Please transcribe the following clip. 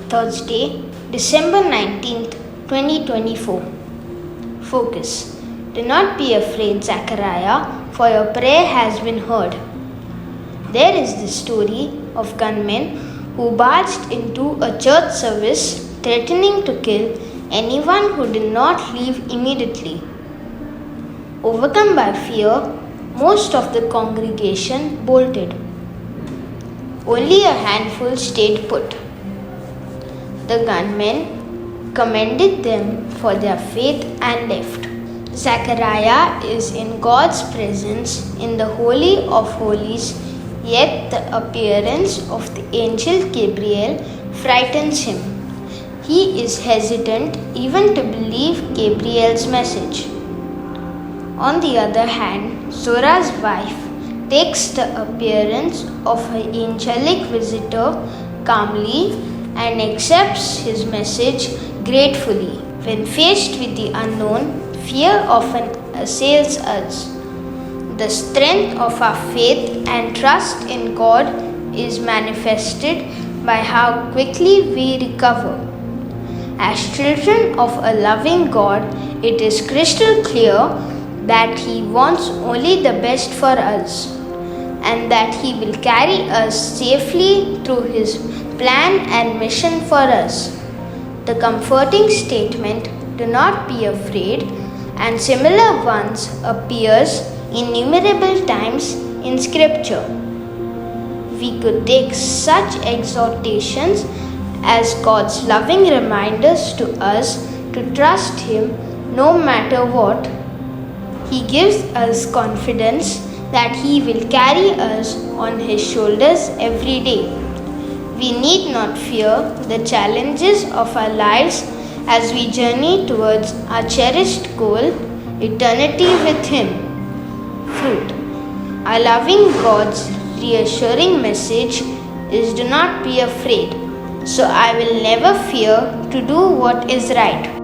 Thursday, December 19th, 2024. Focus. Do not be afraid, Zachariah, for your prayer has been heard. There is the story of gunmen who barged into a church service threatening to kill anyone who did not leave immediately. Overcome by fear, most of the congregation bolted. Only a handful stayed put. The gunmen commended them for their faith and left. Zachariah is in God's presence in the Holy of Holies, yet the appearance of the angel Gabriel frightens him. He is hesitant even to believe Gabriel's message. On the other hand, Zora's wife takes the appearance of her angelic visitor calmly and accepts his message gratefully. When faced with the unknown, fear often assails us. The strength of our faith and trust in God is manifested by how quickly we recover. As children of a loving God, it is crystal clear that He wants only the best for us and that He will carry us safely through His plan and mission for us. The comforting statement, "Do not be afraid," and similar ones appears innumerable times in Scripture. We could take such exhortations as God's loving reminders to us to trust Him no matter what. He gives us confidence that He will carry us on His shoulders every day. We need not fear the challenges of our lives as we journey towards our cherished goal, eternity with Him. Fruit. Our loving God's reassuring message is, "Do not be afraid." So I will never fear to do what is right.